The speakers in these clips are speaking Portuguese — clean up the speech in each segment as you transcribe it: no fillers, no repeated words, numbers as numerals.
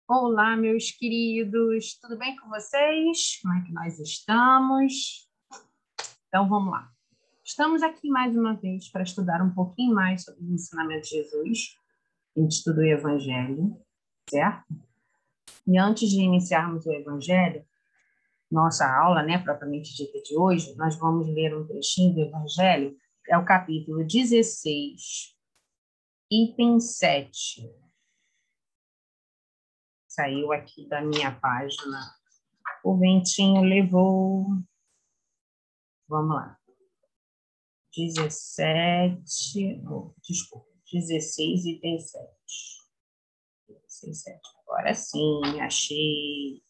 Olá, meus queridos, tudo bem com vocês? Como é que nós estamos? Então, vamos lá. Estamos aqui mais uma vez para estudar um pouquinho mais sobre o ensinamento de Jesus. A gente estudou o Evangelho, certo? E antes de iniciarmos o Evangelho, nossa aula, né, propriamente dita de hoje, nós vamos ler um trechinho do Evangelho, é o capítulo 16, item 7. Saiu aqui da minha página. O ventinho levou. Vamos lá. 17, desculpa, 16 e tem 7. 16, 7. Agora sim, achei.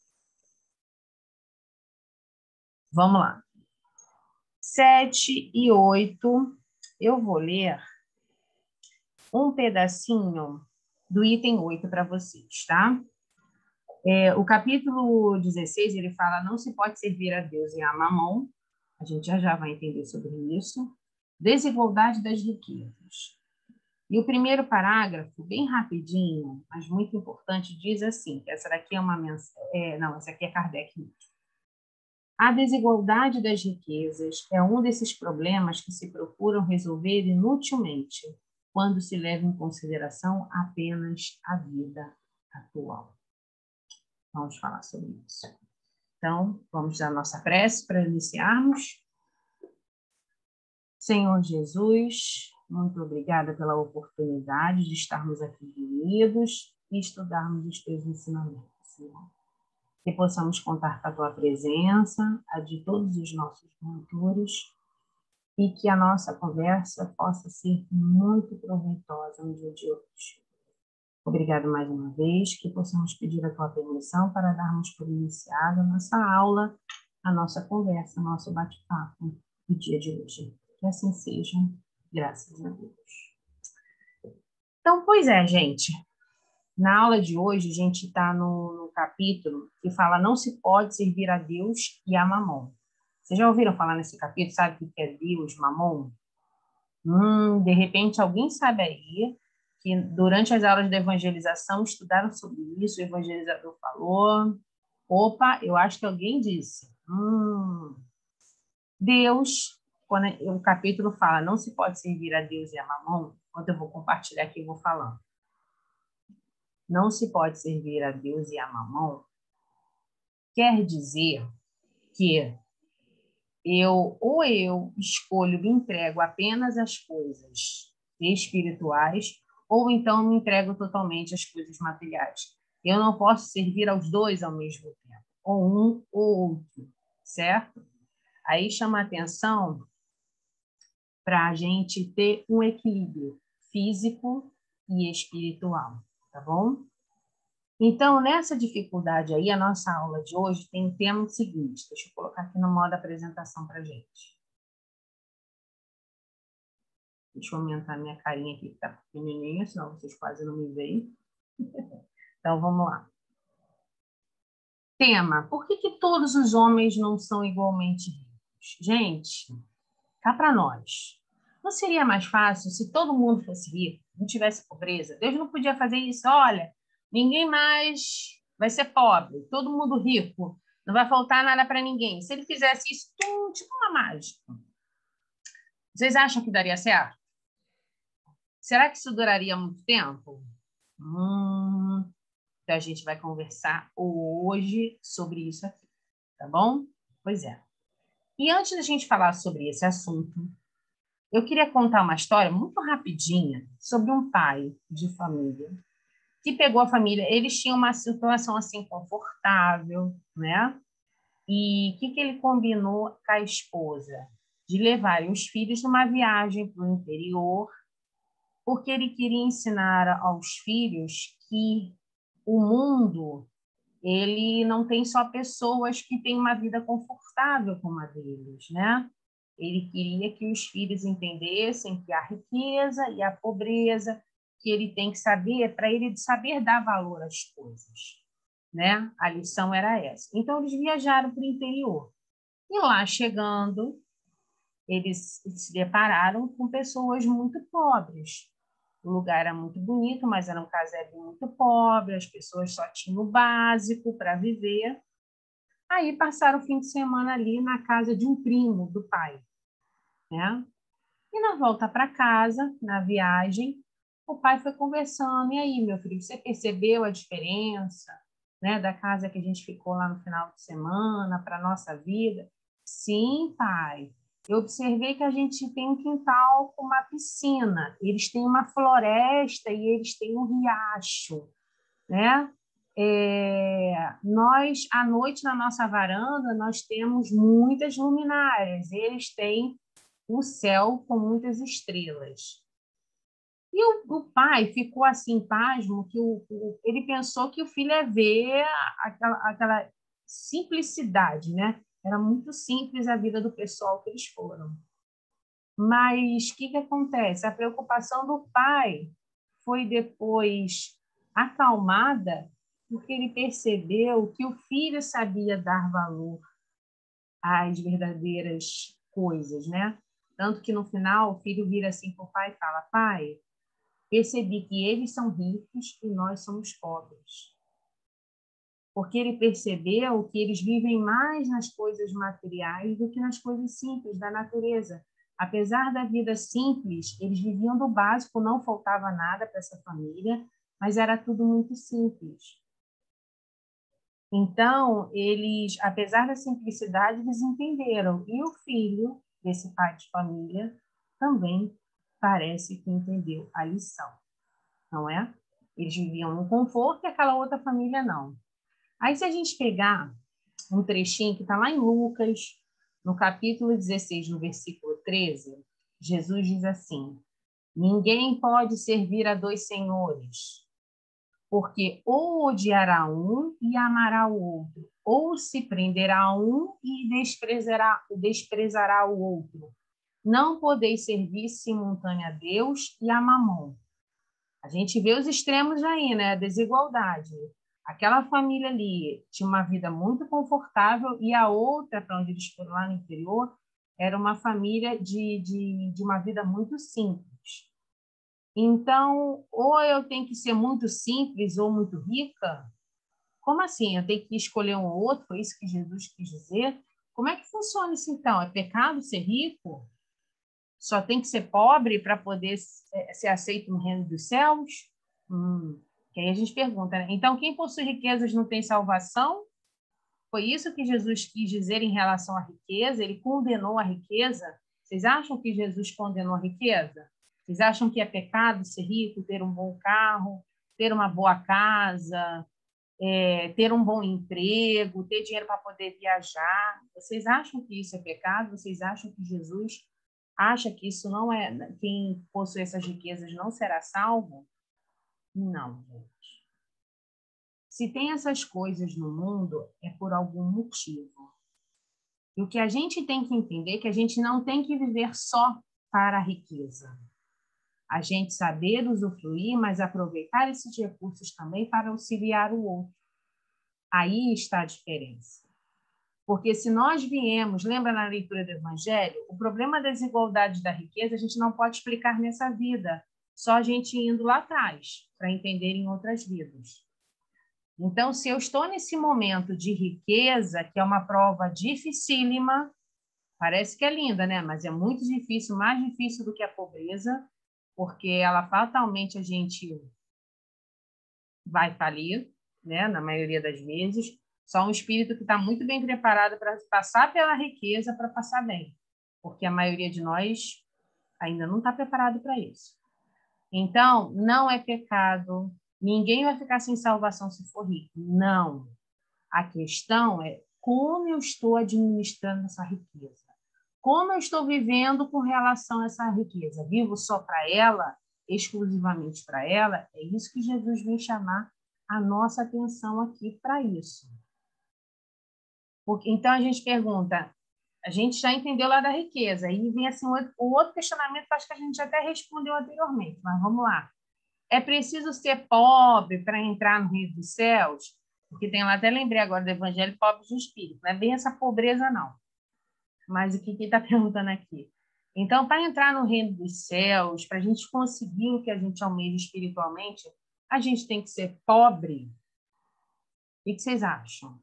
Vamos lá. 7 e 8, eu vou ler um pedacinho do item 8 para vocês, tá? O capítulo 16, ele fala, não se pode servir a Deus e a Mamon. A gente já vai entender sobre isso. Desigualdade das riquezas. E o primeiro parágrafo, bem rapidinho, mas muito importante, diz assim, que essa daqui é uma mensagem... não, essa aqui é Kardec mesmo. A desigualdade das riquezas é um desses problemas que se procuram resolver inutilmente, quando se leva em consideração apenas a vida atual. Vamos falar sobre isso. Então, vamos dar nossa prece para iniciarmos. Senhor Jesus, muito obrigada pela oportunidade de estarmos aqui reunidos e estudarmos os teus ensinamentos, Senhor. Que possamos contar com a tua presença, a de todos os nossos mentores, e que a nossa conversa possa ser muito proveitosa no dia de hoje. Obrigado mais uma vez, que possamos pedir a tua permissão para darmos por iniciada a nossa aula, a nossa conversa, o nosso bate-papo do dia de hoje. Que assim seja, graças a Deus. Então, pois é, gente. Na aula de hoje, a gente está no capítulo que fala não se pode servir a Deus e a Mamon. Vocês já ouviram falar nesse capítulo? Sabe o que é Deus, Mamon? De repente, alguém sabe aí que durante as aulas de evangelização estudaram sobre isso, o evangelizador falou. Opa, eu acho que alguém disse. Deus, quando o capítulo fala não se pode servir a Deus e a Mamon, quando eu vou compartilhar aqui, eu vou falando. Não se pode servir a Deus e a Mamon, quer dizer que eu escolho, me entrego apenas às coisas espirituais, ou então me entrego totalmente às coisas materiais. Eu não posso servir aos dois ao mesmo tempo, ou um ou outro, certo? Aí chama a atenção para a gente ter um equilíbrio físico e espiritual, tá bom? Então, nessa dificuldade aí, a nossa aula de hoje tem o tema seguinte. Deixa eu colocar aqui no modo apresentação para a gente. Deixa eu aumentar minha carinha aqui, que está pequenininha, senão vocês quase não me veem. Então, vamos lá. Tema: por que todos os homens não são igualmente ricos? Gente, cá para nós. Não seria mais fácil se todo mundo fosse rico, não tivesse pobreza? Deus não podia fazer isso. Olha, ninguém mais vai ser pobre, todo mundo rico, não vai faltar nada para ninguém. Se ele fizesse isso, tipo uma mágica. Vocês acham que daria certo? Será que isso duraria muito tempo? Então a gente vai conversar hoje sobre isso aqui, tá bom? Pois é. E antes da gente falar sobre esse assunto, eu queria contar uma história muito rapidinha sobre um pai de família que pegou a família. Eles tinham uma situação assim confortável, né? E o que ele combinou com a esposa? De levarem os filhos numa viagem para o interior, porque ele queria ensinar aos filhos que o mundo, ele não tem só pessoas que têm uma vida confortável como a deles, né? Ele queria que os filhos entendessem que a riqueza e a pobreza, que ele tem que saber, para ele saber dar valor às coisas, né? A lição era essa. Então, eles viajaram para o interior. E lá chegando, eles se depararam com pessoas muito pobres. O lugar era muito bonito, mas era um casebre muito pobre, as pessoas só tinham o básico para viver. Aí passaram o fim de semana ali na casa de um primo do pai, né? E na volta para casa, na viagem, o pai foi conversando. E aí, meu filho, você percebeu a diferença, né, da casa que a gente ficou lá no final de semana para a nossa vida? Sim, pai. Eu observei que a gente tem um quintal com uma piscina, eles têm uma floresta e eles têm um riacho, né? Nós, à noite, na nossa varanda, nós temos muitas luminárias, eles têm o céu com muitas estrelas. E o pai ficou assim, pasmo, que ele pensou que o filho ia ver aquela simplicidade, né? Era muito simples a vida do pessoal que eles foram. Mas o que acontece? A preocupação do pai foi depois acalmada, porque ele percebeu que o filho sabia dar valor às verdadeiras coisas, né? Tanto que no final o filho vira assim para o pai e fala: pai, percebi que eles são ricos e nós somos pobres. Porque ele percebeu que eles vivem mais nas coisas materiais do que nas coisas simples da natureza. Apesar da vida simples, eles viviam do básico, não faltava nada para essa família, mas era tudo muito simples. Então, eles, apesar da simplicidade, eles entenderam. E o filho desse pai de família também parece que entendeu a lição, não é? Eles viviam no conforto e aquela outra família não. Aí, se a gente pegar um trechinho que está lá em Lucas, no capítulo 16, no versículo 13, Jesus diz assim: ninguém pode servir a dois senhores, porque ou odiará um e amará o outro, ou se prenderá a um e desprezará o outro. Não podeis servir simultâneo a Deus e a Mamon. A gente vê os extremos aí, né? A desigualdade. Aquela família ali tinha uma vida muito confortável e a outra, para onde eles foram lá no interior, era uma família de uma vida muito simples. Então, ou eu tenho que ser muito simples ou muito rica? Como assim? Eu tenho que escolher um ou outro? Foi isso que Jesus quis dizer? Como é que funciona isso então? É pecado ser rico? Só tem que ser pobre para poder ser aceito no reino dos céus? Que aí a gente pergunta, né? Então, quem possui riquezas não tem salvação? Foi isso que Jesus quis dizer em relação à riqueza? Ele condenou a riqueza? Vocês acham que Jesus condenou a riqueza? Vocês acham que é pecado ser rico, ter um bom carro, ter uma boa casa, ter um bom emprego, ter dinheiro para poder viajar? Vocês acham que isso é pecado? Vocês acham que Jesus acha que isso não é, quem possui essas riquezas não será salvo? Não, gente. Se tem essas coisas no mundo, é por algum motivo. E o que a gente tem que entender é que a gente não tem que viver só para a riqueza. A gente saber usufruir, mas aproveitar esses recursos também para auxiliar o outro. Aí está a diferença. Porque se nós viemos, lembra na leitura do Evangelho, o problema da desigualdade da riqueza a gente não pode explicar nessa vida, só a gente indo lá atrás, para entender em outras vidas. Então, se eu estou nesse momento de riqueza, que é uma prova dificílima, parece que é linda, né? Mas é muito difícil, mais difícil do que a pobreza, porque ela fatalmente a gente vai falir, né? Na maioria das vezes. Só um espírito que está muito bem preparado para passar pela riqueza para passar bem, porque a maioria de nós ainda não está preparado para isso. Então, não é pecado, ninguém vai ficar sem salvação se for rico. Não. A questão é como eu estou administrando essa riqueza. Como eu estou vivendo com relação a essa riqueza? Vivo só para ela, exclusivamente para ela? É isso que Jesus vem chamar a nossa atenção aqui para isso. Porque, então, a gente pergunta, a gente já entendeu lá da riqueza, e vem assim o outro questionamento que acho que a gente até respondeu anteriormente, mas vamos lá. É preciso ser pobre para entrar no reino dos céus? Porque tem lá, até lembrei agora do Evangelho Pobres de Espírito, não é bem essa pobreza, não. Mas o que está perguntando aqui? Então, para entrar no reino dos céus, para a gente conseguir o que a gente almeja espiritualmente, a gente tem que ser pobre. O que vocês acham?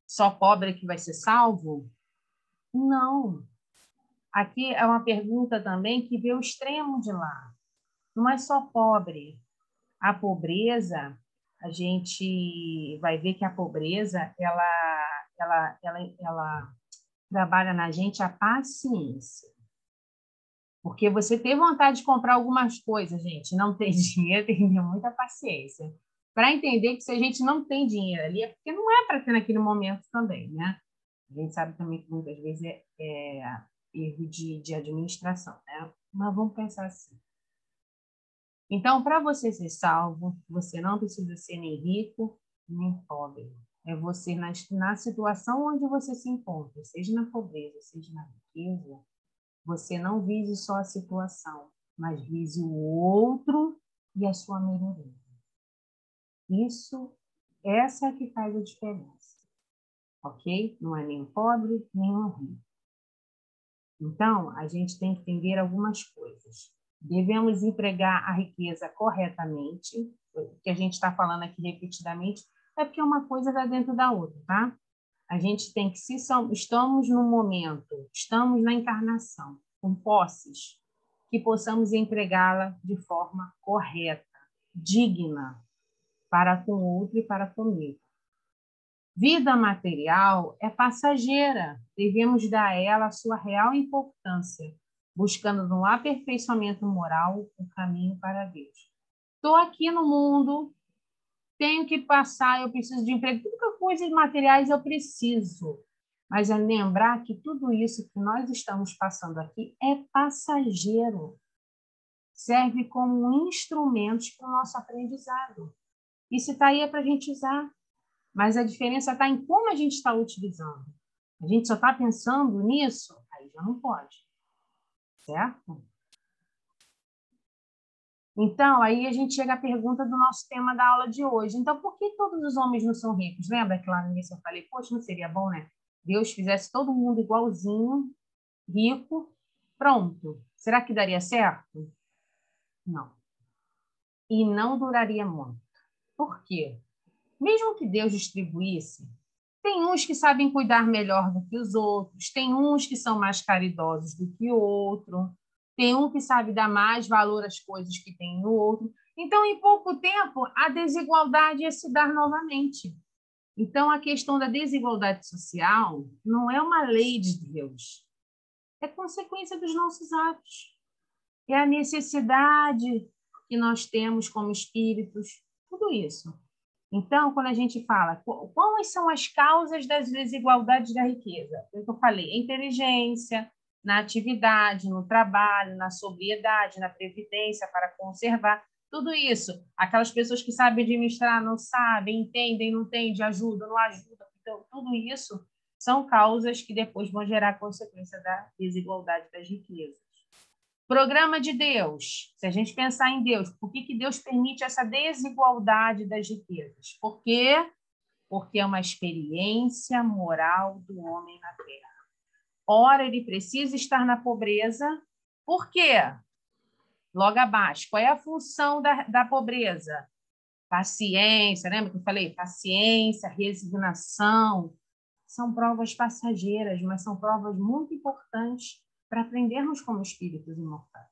Só pobre que vai ser salvo? Não. Aqui é uma pergunta também que vê o extremo de lá. Não é só pobre. A pobreza, a gente vai ver que a pobreza, ela trabalha na gente a paciência. Porque você ter vontade de comprar algumas coisas, gente, não ter dinheiro, tem que ter muita paciência. Para entender que se a gente não tem dinheiro ali, é porque não é para ter naquele momento também, né? A gente sabe também que muitas vezes é erro de administração, né? Mas vamos pensar assim. Então, para você ser salvo, você não precisa ser nem rico, nem pobre. É você na situação onde você se encontra, seja na pobreza, seja na riqueza, você não vise só a situação, mas vise o outro e a sua melhoria. Essa é que faz a diferença, ok? Não é nem um pobre, nem um rico. Então, a gente tem que entender algumas coisas. Devemos empregar a riqueza corretamente. O que a gente está falando aqui repetidamente é porque uma coisa está dentro da outra, tá? A gente tem que, se estamos no momento, estamos na encarnação, com posses, que possamos empregá-la de forma correta, digna, para com o outro e para comigo. Vida material é passageira, devemos dar a ela a sua real importância, buscando no aperfeiçoamento moral o caminho para Deus. Estou aqui no mundo, tenho que passar, eu preciso de emprego, tudo coisas materiais eu preciso. Mas é lembrar que tudo isso que nós estamos passando aqui é passageiro. Serve como instrumentos para o nosso aprendizado. Isso está aí para a gente usar. Mas a diferença está em como a gente está utilizando. A gente só está pensando nisso, aí já não pode. Certo? Então, aí a gente chega à pergunta do nosso tema da aula de hoje. Então, por que todos os homens não são ricos? Lembra que lá no início eu falei, poxa, não seria bom, né? Deus fizesse todo mundo igualzinho, rico, pronto. Será que daria certo? Não. E não duraria muito. Por quê? Mesmo que Deus distribuísse, tem uns que sabem cuidar melhor do que os outros, tem uns que são mais caridosos do que o outro, tem um que sabe dar mais valor às coisas que tem no outro. Então, em pouco tempo, a desigualdade ia se dar novamente. Então, a questão da desigualdade social não é uma lei de Deus, é consequência dos nossos atos. É a necessidade que nós temos como espíritos, tudo isso. Então, quando a gente fala quais são as causas das desigualdades da riqueza, é o que eu falei, a inteligência, na atividade, no trabalho, na sobriedade, na previdência para conservar, tudo isso. Aquelas pessoas que sabem administrar, não sabem, entendem, não entendem, ajudam, não ajudam. Então, tudo isso são causas que depois vão gerar consequência da desigualdade das riquezas. Programa de Deus. Se a gente pensar em Deus, por que Deus permite essa desigualdade das riquezas? Por quê? Porque é uma experiência moral do homem na Terra. Ora, ele precisa estar na pobreza. Por quê? Logo abaixo, qual é a função da pobreza? Paciência, lembra que eu falei? Paciência, resignação. São provas passageiras, mas são provas muito importantes para aprendermos como espíritos imortais.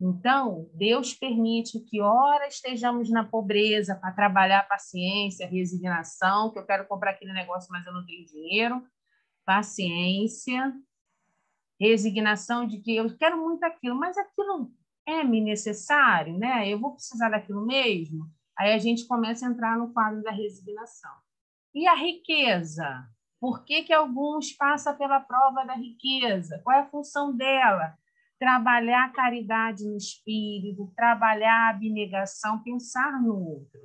Então, Deus permite que, ora, estejamos na pobreza para trabalhar a paciência, a resignação, que eu quero comprar aquele negócio, mas eu não tenho dinheiro. Paciência, resignação de que eu quero muito aquilo, mas aquilo é-me necessário, né? Eu vou precisar daquilo mesmo. Aí a gente começa a entrar no quadro da resignação. E a riqueza? Por que alguns passam pela prova da riqueza? Qual é a função dela? Trabalhar a caridade no espírito, trabalhar a abnegação, pensar no outro.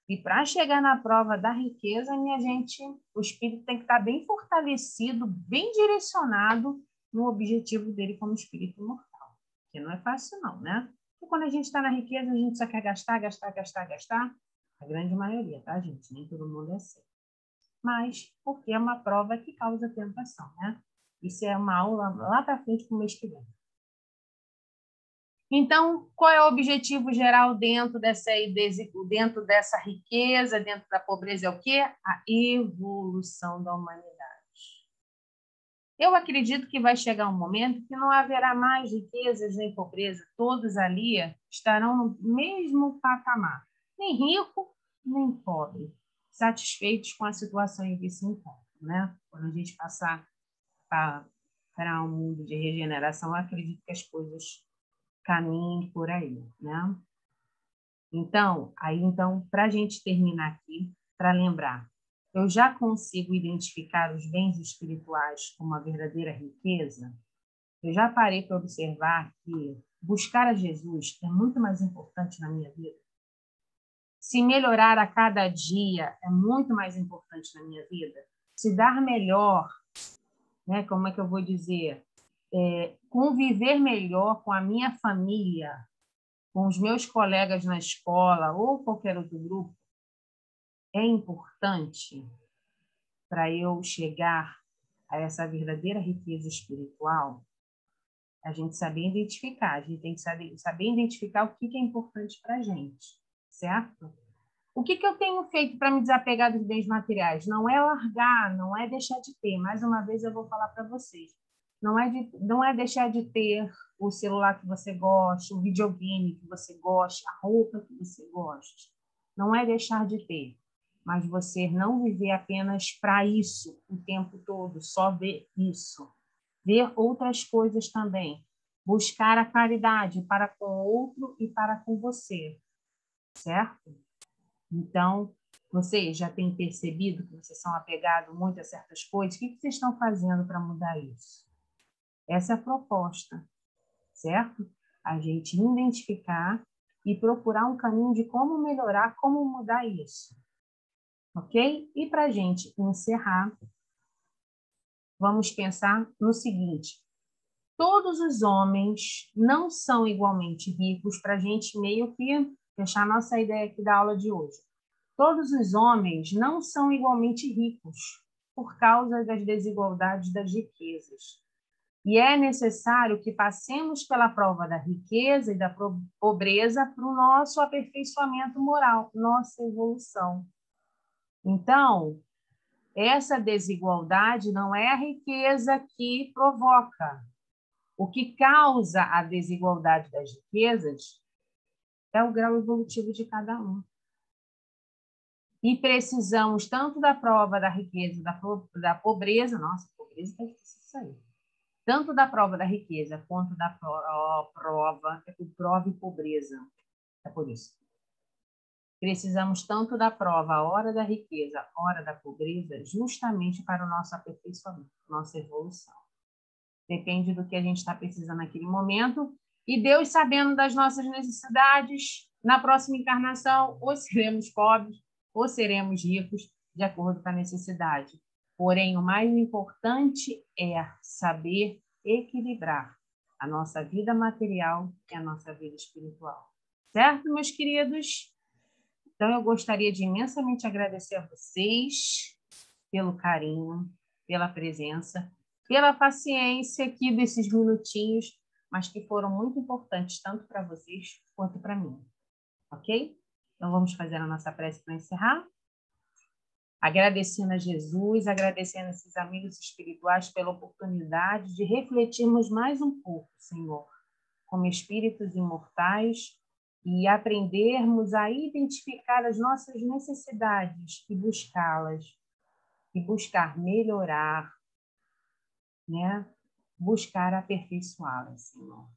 E para chegar na prova da riqueza, minha gente, o espírito tem que estar bem fortalecido, bem direcionado no objetivo dele como espírito imortal. Que não é fácil não, né? Porque quando a gente está na riqueza, a gente só quer gastar, gastar, gastar, gastar. A grande maioria, tá, gente? Nem todo mundo é assim. Mas porque é uma prova que causa tentação, né? Isso é uma aula lá para frente para o mês que vem. Então, qual é o objetivo geral dentro dessa riqueza, dentro da pobreza? É o quê? A evolução da humanidade. Eu acredito que vai chegar um momento que não haverá mais riquezas nem pobreza. Todos ali estarão no mesmo patamar. Nem rico, nem pobre. Satisfeitos com a situação em que se encontram, né? Quando a gente passar para um mundo de regeneração, eu acredito que as coisas caminhem por aí, né? Então, para a gente terminar aqui, para lembrar, eu já consigo identificar os bens espirituais como a verdadeira riqueza? Eu já parei para observar que buscar a Jesus é muito mais importante na minha vida? Se melhorar a cada dia é muito mais importante na minha vida? Se dar melhor, né? Como é que eu vou dizer? Conviver melhor com a minha família, com os meus colegas na escola ou qualquer outro grupo, é importante para eu chegar a essa verdadeira riqueza espiritual. A gente saber identificar, a gente tem que saber identificar o que é importante para a gente, certo? O que eu tenho feito para me desapegar dos bens materiais? Não é largar, não é deixar de ter. Mais uma vez eu vou falar para vocês. Não é deixar de ter o celular que você gosta, o videogame que você gosta, a roupa que você gosta. Não é deixar de ter, mas você não viver apenas para isso o tempo todo, só ver isso. Ver outras coisas também. Buscar a caridade para com o outro e para com você, certo? Então, vocês já têm percebido que vocês são apegados muito a certas coisas? O que vocês estão fazendo para mudar isso? Essa é a proposta, certo? A gente identificar e procurar um caminho de como melhorar, como mudar isso. Ok? E para a gente encerrar, vamos pensar no seguinte: todos os homens não são igualmente ricos, para a gente meio que fechar nossa ideia aqui da aula de hoje. Todos os homens não são igualmente ricos por causa das desigualdades das riquezas. E é necessário que passemos pela prova da riqueza e da pobreza para o nosso aperfeiçoamento moral, nossa evolução. Então, essa desigualdade não é a riqueza que provoca. O que causa a desigualdade das riquezas é o grau evolutivo de cada um. E precisamos tanto da prova da riqueza, da pobreza, nossa, pobreza é difícil isso aí. Tanto da prova da riqueza quanto da prova e pobreza. É por isso. Precisamos tanto da prova, a hora da riqueza, a hora da pobreza, justamente para o nosso aperfeiçoamento, nossa evolução. Depende do que a gente está precisando naquele momento. E Deus, sabendo das nossas necessidades, na próxima encarnação, ou seremos pobres, ou seremos ricos, de acordo com a necessidade. Porém, o mais importante é saber equilibrar a nossa vida material e a nossa vida espiritual. Certo, meus queridos? Então, eu gostaria de imensamente agradecer a vocês pelo carinho, pela presença, pela paciência aqui desses minutinhos, mas que foram muito importantes tanto para vocês quanto para mim. Ok? Então, vamos fazer a nossa prece para encerrar? Agradecendo a Jesus, agradecendo a esses amigos espirituais pela oportunidade de refletirmos mais um pouco, Senhor, como espíritos imortais e aprendermos a identificar as nossas necessidades e buscá-las, e buscar melhorar, né? Buscar aperfeiçoá-las, Senhor.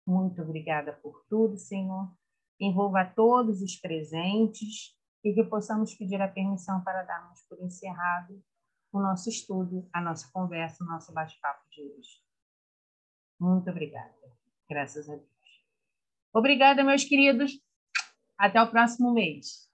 Muito obrigada por tudo, Senhor. Envolva todos os presentes e que possamos pedir a permissão para darmos por encerrado o nosso estudo, a nossa conversa, o nosso bate-papo de hoje. Muito obrigada. Graças a Deus. Obrigada, meus queridos. Até o próximo mês.